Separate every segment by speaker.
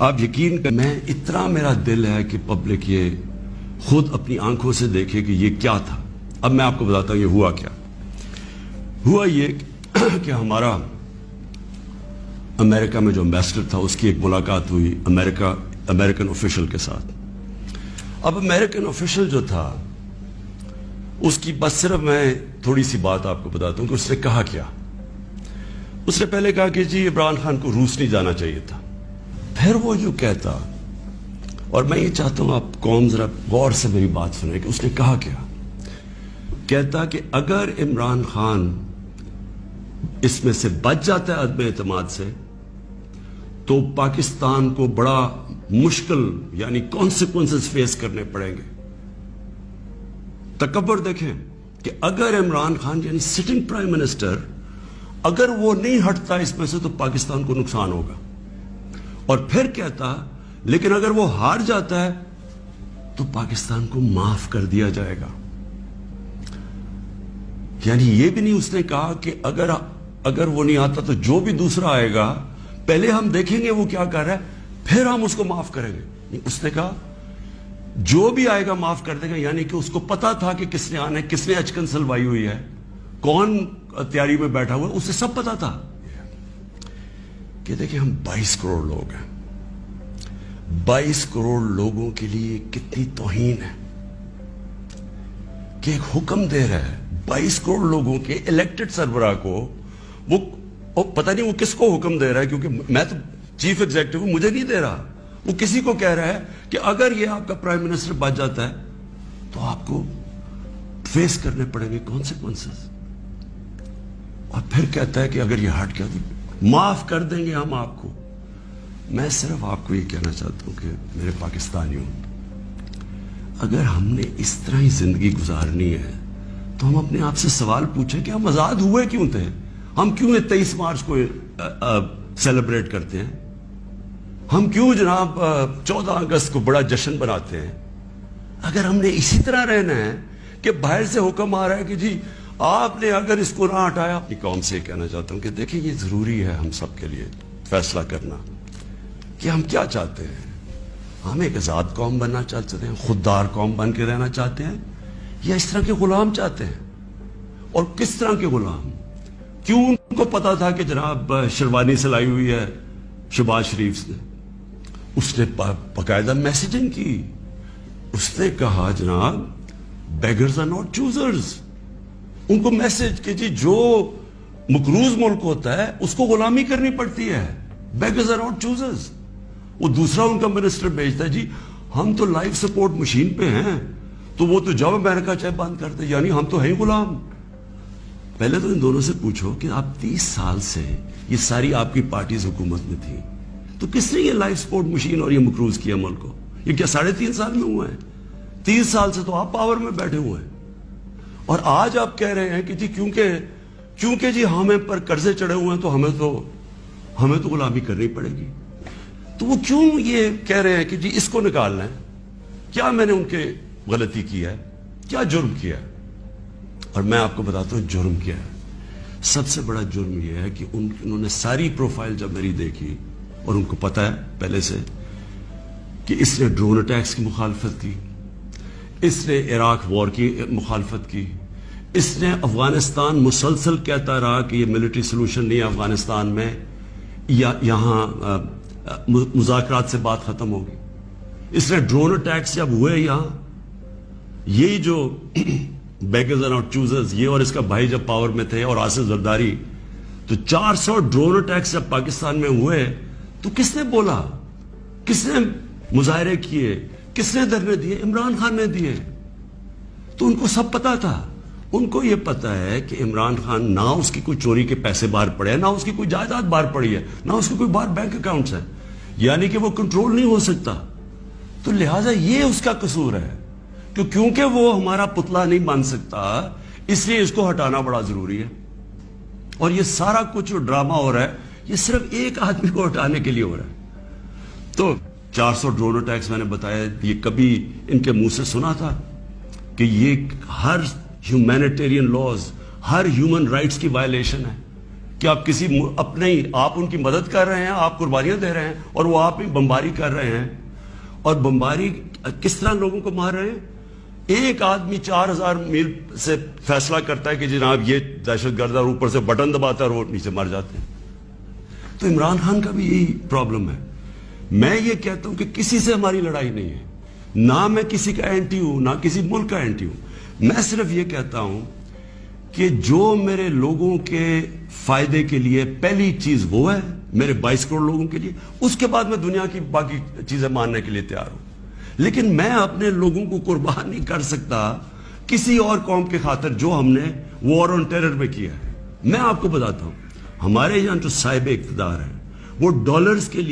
Speaker 1: آپ یقین کر میں اتنا میرا دل ہے کہ پبلک یہ خود اپنی آنکھوں سے دیکھے کہ یہ کیا تھا. اب میں آپ کو بتاتا ہوں یہ ہوا کیا. ہوا یہ کہ ہمارا امریکہ میں جو امبیسڈر تھا اس کی ایک ملاقات ہوئی امریکن آفیشل کے ساتھ. اب امریکن آفیشل جو تھا اس کی بس صرف میں تھوڑی سی بات آپ کو بتاتا ہوں کہ اس نے کہا کیا. اس نے پہلے کہا کہ جی عمران خان کو روس نہیں جانا چاہیے تھا. پھر وہ جو کہتا، اور میں یہ چاہتا ہوں آپ قوم ذرا غور سے میری بات سنیں کہ اس نے کہا کیا. کہتا کہ اگر عمران خان اس میں سے بچ جاتا ہے عدم اعتماد سے تو پاکستان کو بڑا مشکل یعنی کانسیکوینسز فیس کرنے پڑیں گے. تکبر دیکھیں کہ اگر عمران خان یعنی سٹنگ پرائم منسٹر اگر وہ نہیں ہٹتا اس میں سے تو پاکستان کو نقصان ہوگا. اور پھر کہتا لیکن اگر وہ ہار جاتا ہے تو پاکستان کو معاف کر دیا جائے گا. یعنی یہ بھی نہیں اس نے کہا کہ اگر وہ نہیں آتا تو جو بھی دوسرا آئے گا پہلے ہم دیکھیں گے وہ کیا کر رہا ہے پھر ہم اس کو معاف کریں گے. اس نے کہا جو بھی آئے گا معاف کر دے گا. یعنی کہ اس کو پتا تھا کہ کس نے آنا ہے، کس نے اچکن سلوائی ہوئی ہے، کون تیاری میں بیٹھا ہوا ہے، اسے سب پتا تھا. کہ دیکھیں ہم 22 کروڑ لوگ ہیں. 22 کروڑ لوگوں کے لیے کتنی توہین ہے کہ ایک حکم دے رہا ہے 22 کروڑ لوگوں کے الیکٹڈ سربراہ کو. وہ پتہ نہیں وہ کس کو حکم دے رہا ہے، کیونکہ میں تو چیف ایگزیکٹو ہوں، مجھے نہیں دے رہا. وہ کسی کو کہہ رہا ہے کہ اگر یہ آپ کا پرائم منسٹر بچ جاتا ہے تو آپ کو فیس کرنے پڑیں گے کانسیکوینسز. اور پھر کہتا ہے کہ اگر یہ ہٹ گیا تو معاف کر دیں گے ہم آپ کو. میں صرف آپ کو یہ کہنا چاہتا ہوں کہ میرے پاکستانیوں، اگر ہم نے اس طرح ہی زندگی گزارنی ہے تو ہم اپنے آپ سے سوال پوچھیں کہ ہم آزاد ہوئے کیوں تھے. ہم کیوں 23 مارچ کو سیلیبریٹ کرتے ہیں؟ ہم کیوں جناب 14 اگست کو بڑا جشن بناتے ہیں؟ اگر ہم نے اسی طرح رہنا ہے کہ باہر سے حکم آ رہا ہے کہ جی آپ نے اگر اس کو نہ ہٹایا. اپنی قوم سے کہنا چاہتا ہوں کہ دیکھیں یہ ضروری ہے ہم سب کے لیے فیصلہ کرنا کہ ہم کیا چاہتے ہیں. ہم ایک آزاد قوم بننا چاہتے ہیں، خوددار قوم بن کے رہنا چاہتے ہیں، یا اس طرح کے غلام چاہتے ہیں؟ اور کس طرح کے غلام؟ کیوں ان کو پتا تھا کہ جناب شیروانی سلائی ہوئی ہے شہباز شریف نے؟ اس نے باقاعدہ میسیجنگ کی. اس نے کہا جناب بیگرز آر ناٹ چوزرز. ان کو میسج کہ جی جو مقروض ملک ہوتا ہے اس کو غلامی کرنی پڑتی ہے. Beggars are not choosers. وہ دوسرا ان کا منسٹر بھیجتا ہے جی ہم تو لائف سپورٹ مشین پہ ہیں تو وہ تو جب امریکہ چاہے بند کرتے، یعنی ہم تو ہیں غلام. پہلے تو ان دونوں سے پوچھو کہ آپ 30 سال سے یہ ساری آپ کی پارٹیز حکومت میں تھی تو کس نے یہ لائف سپورٹ مشین اور یہ مقروض کیا ملک کو؟ یہ کیا 3.5 سال میں ہوا ہے؟ 30 سال سے تو آپ پاور میں بیٹھے ہوئے ہیں. اور آج آپ کہہ رہے ہیں کہ جی کیونکہ جی ہمیں پر قرضے چڑھے ہوئے ہیں تو ہمیں تو غلامی کرنی پڑے گی. تو وہ کیوں یہ کہہ رہے ہیں کہ جی اس کو نکالنا ہے؟ کیا میں نے ان کے غلطی کی ہے؟ کیا جرم کیا ہے؟ اور میں آپ کو بتاتا ہوں جرم کیا ہے. سب سے بڑا جرم یہ ہے کہ انہوں نے ساری پروفائل جب میری دیکھی اور ان کو پتا ہے پہلے سے کہ اس نے ڈرون اٹیکس کی مخالفت کی، اس نے عراق وار کی مخالفت کی، اس نے افغانستان مسلسل کہتا رہا کہ یہ ملٹری سلوشن نہیں ہے افغانستان میں، یہاں مذاکرات سے بات ختم ہوگی. اس نے ڈرون اٹیکس جب ہوئے یہاں، یہی جو بیگرز آر ناٹ چوزرز یہ اور اس کا بھائی جب پاور میں تھے اور آصف زرداری، تو 400 ڈرون اٹیکس جب پاکستان میں ہوئے تو کس نے بولا؟ کس نے مظاہرے کیے؟ کس نے دھرنے دیے؟ عمران خان نے دیے. تو ان کو سب پتا تھا. ان کو یہ پتا ہے کہ عمران خان نہ اس کی کوئی چوری کے پیسے باہر پڑے ہیں، نہ اس کی کوئی جائیداد باہر پڑی ہے، نہ اس کے کوئی باہر بینک اکاؤنٹس ہیں، یعنی کہ وہ کنٹرول نہیں ہو سکتا. تو لہٰذا یہ اس کا قصور ہے کہ کیونکہ وہ ہمارا پتلا نہیں بن سکتا اس لیے اس کو ہٹانا بڑا ضروری ہے. اور یہ سارا کچھ جو ڈرامہ ہو رہا ہے یہ صرف ایک آدمی کو ہٹانے کے لیے ہو رہا ہے. تو 400 ڈرون اٹیکس میں نے بتایا، یہ کبھی ان کے منہ سے سنا تھا کہ یہ ہر ہیومینیٹیرین لاز، ہر ہیومن رائٹس کی وائلیشن ہے؟ کہ آپ آپ ان کی مدد کر رہے ہیں, آپ قربانیاں دے رہے ہیں, اور وہ آپ بمباری کر رہے ہیں. اور بمباری کس طرح لوگوں کو مار رہے ہیں؟ ایک آدمی 4000 میل سے فیصلہ کرتا ہے کہ جناب یہ دہشت گرد, اور اوپر سے بٹن دباتا ہے اور وہ نیچے مر جاتے ہیں. تو عمران خان کا بھی یہی پرابلم ہے. میں یہ کہتا ہوں کہ کسی سے ہماری لڑائی نہیں ہے, نہ میں کسی کا اینٹی ہوں, نہ کسی ملک کا اینٹی ہوں. میں صرف یہ کہتا ہوں کہ جو میرے لوگوں کے فائدے کے لیے پہلی چیز وہ ہے, میرے 22 کروڑ لوگوں کے لیے, اس کے بعد میں دنیا کی باقی چیزیں ماننے کے لیے تیار ہوں. لیکن میں اپنے لوگوں کو قربان نہیں کر سکتا کسی اور قوم کے خاطر جو ہم نے وار آن ٹیرر میں کیا ہے. میں آپ کو بتاتا ہوں, ہمارے یہاں جو صاحب اقتدار ہیں وہ ڈالرز کے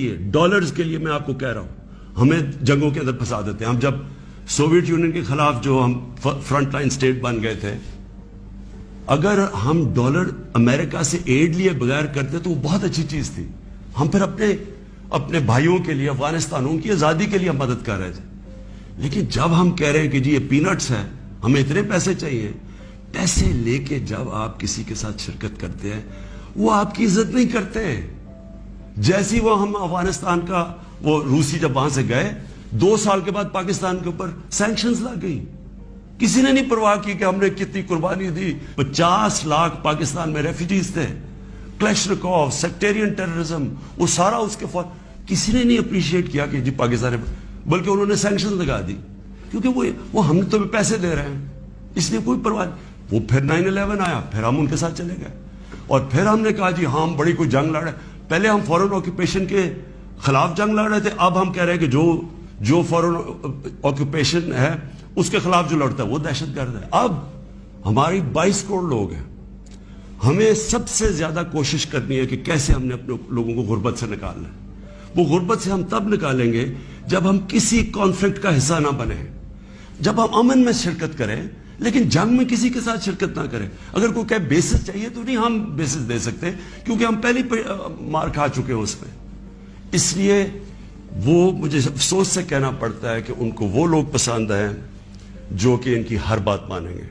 Speaker 1: لیے میں آپ کو کہہ رہا ہوں, ہمیں جنگوں کے اندر پھنسا دیتے ہیں. ہم جب سوویت یونین کے خلاف جو ہم فرنٹ لائن سٹیٹ بن گئے تھے, اگر ہم ڈالر امریکہ سے ایڈ لیے بغیر کرتے تو وہ بہت اچھی چیز تھی. ہم پھر اپنے بھائیوں کے لیے, افغانستانوں کی آزادی کے لیے مدد کر رہے تھے. لیکن جب ہم کہہ رہے ہیں کہ جی یہ پینٹس ہے, ہمیں اتنے پیسے چاہیے, پیسے لے کے جب آپ کسی کے ساتھ شرکت کرتے ہیں وہ آپ کی عزت نہیں کرتے. جیسی وہ ہم افغانستان کا, وہ روسی جب وہاں سے گئے 2 سال کے بعد پاکستان کے اوپر سینکشنز لگ گئی. کسی نے نہیں پرواہ کی کہ ہم نے کتنی قربانی دی. 50 لاکھ پاکستان میں ریفیوجیز تھے, کلیشنکوف, سیکٹیرین ٹیررزم, وہ سارا اس کے کسی نے نہیں اپریشیٹ کیا کہ جی پاکستان, بلکہ انہوں نے سینکشن لگا دی کیونکہ وہ ہم تو پیسے دے رہے ہیں, اس لیے کوئی پرواہ نہیں. وہ پھر 9/11 آیا, پھر ہم ان کے ساتھ چلے گئے, اور پھر ہم نے کہا جی ہاں ہم بڑی کوئی جنگ لڑ رہے ہیں. پہلے ہم فورن آکوپیشن کے خلاف جنگ لڑ رہے تھے, اب ہم کہہ رہے ہیں کہ جو فورن آکوپیشن ہے اس کے خلاف جو لڑتا ہے وہ دہشت گرد ہے. اب ہماری 22 کروڑ لوگ ہیں, ہمیں سب سے زیادہ کوشش کرنی ہے کہ کیسے ہم نے اپنے لوگوں کو غربت سے نکالنا ہے. وہ غربت سے ہم تب نکالیں گے جب ہم کسی کانفلکٹ کا حصہ نہ بنیں, جب ہم امن میں شرکت کریں, لیکن جنگ میں کسی کے ساتھ شرکت نہ کریں. اگر کوئی کہ بیسس چاہیے تو نہیں ہم بیسس دے سکتے, کیونکہ ہم پہلی مار کھا چکے ہیں اس پہ. اس لیے وہ مجھے افسوس سے کہنا پڑتا ہے کہ ان کو وہ لوگ پسند ہیں جو کہ ان کی ہر بات مانیں گے,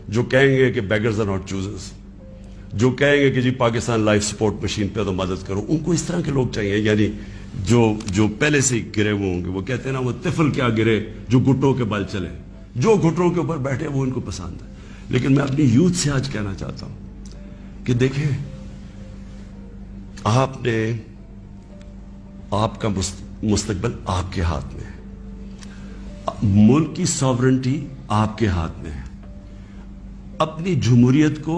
Speaker 1: جو کہیں گے کہ بیگرز آر ناٹ چوزرز, جو کہیں گے کہ جی پاکستان لائف سپورٹ مشین پہ تو مدد کرو. ان کو اس طرح کے لوگ چاہیے, یعنی جو پہلے سے گرے ہوئے ہوں گے. وہ کہتے ہیں نا, وہ طفل کیا گرے جو گھٹوں کے بل چلے, جو گھٹوں کے اوپر بیٹھے وہ ان کو پسند ہے. لیکن میں اپنی یوتھ سے آج کہنا چاہتا ہوں کہ دیکھیں, آپ کا مستقبل آپ کے ہاتھ میں ہے, ملک کی ساورنٹی آپ کے ہاتھ میں ہے. اپنی جمہوریت کو,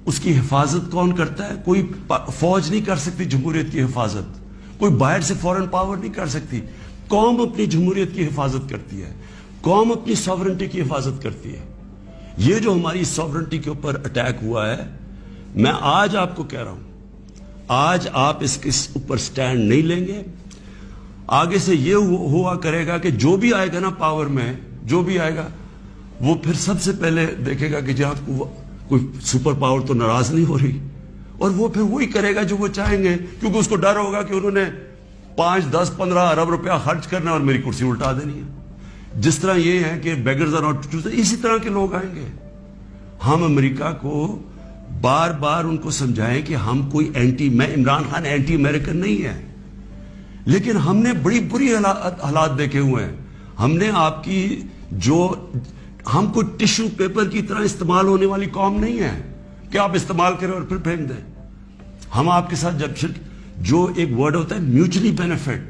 Speaker 1: اس کی حفاظت کون کرتا ہے؟ کوئی فوج نہیں کر سکتی جمہوریت کی حفاظت, کوئی باہر سے فورن پاور نہیں کر سکتی. قوم اپنی جمہوریت کی حفاظت کرتی ہے, قوم اپنی ساورنٹی کی حفاظت کرتی ہے. یہ جو ہماری ساورنٹی کے اوپر اٹیک ہوا ہے, میں آج آپ کو کہہ رہا ہوں, آج آپ اس کے اوپر سٹینڈ نہیں لیں گے, آگے سے یہ ہوا کرے گا کہ جو بھی آئے گا نا پاور میں, جو بھی آئے گا وہ پھر سب سے پہلے دیکھے گا کہ جی آپ کو کوئی سپر پاور تو ناراض نہیں ہو رہی, اور وہ پھر وہی کرے گا جو وہ چاہیں گے, کیونکہ اس کو ڈر ہوگا کہ انہوں نے 5, 10, 15 ارب روپیہ خرچ کرنا اور میری کرسی الٹا دینی ہے. جس طرح یہ ہے کہ بیگرز آر ناٹ چوزرز, اسی طرح کے لوگ آئیں گے. ہم امریکہ کو بار بار ان کو سمجھائیں کہ ہم کوئی میں عمران خان اینٹی امریکن نہیں ہے, لیکن ہم نے بڑی بری حالات دیکھے ہوئے ہیں. ہم نے آپ کی ہم کوئی ٹشو پیپر کی طرح استعمال ہونے والی قوم نہیں ہے کہ آپ استعمال کریں اور پھر پھینک دیں. ہم آپ کے ساتھ جو ایک ورڈ ہوتا ہے میوچلی بینیفٹ,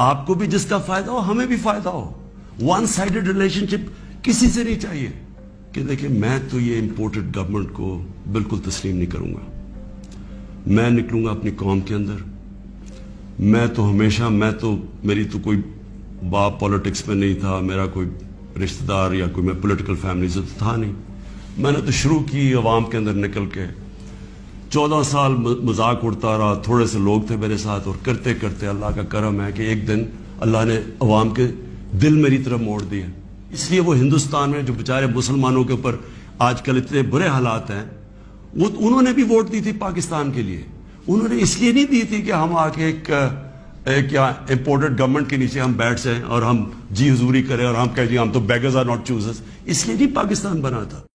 Speaker 1: آپ کو بھی جس کا فائدہ ہو ہمیں بھی فائدہ ہو. ون سائیڈڈ ریلیشن شپ کسی سے نہیں چاہیے. کہ دیکھیں, میں تو یہ امپورٹڈ گورنمنٹ کو بالکل تسلیم نہیں کروں گا. میں نکلوں گا اپنی قوم کے اندر. میں تو ہمیشہ, میری تو کوئی باپ پالیٹکس میں نہیں تھا, میرا کوئی رشتہ دار یا کوئی میں پولیٹیکل فیملی سے تھا نہیں. میں نے تو شروع کی عوام کے اندر نکل کے, 14 سال مذاق اڑتا رہا, تھوڑے سے لوگ تھے میرے ساتھ, اور کرتے کرتے اللہ کا کرم ہے کہ ایک دن اللہ نے عوام کے دل میری طرف موڑ دیا. اس لیے وہ ہندوستان میں جو بیچارے مسلمانوں کے اوپر آج کل اتنے برے حالات ہیں, وہ انہوں نے بھی ووٹ دی تھی پاکستان کے لیے. انہوں نے اس لیے نہیں دی تھی کہ ہم آ کے ایک امپورٹڈ گورنمنٹ کے نیچے ہم بیٹھ جائیں اور ہم جی حضوری کریں اور ہم کہیں جی ہم تو بیگرز آر ناٹ چوزرز. اس لیے نہیں پاکستان بنا تھا.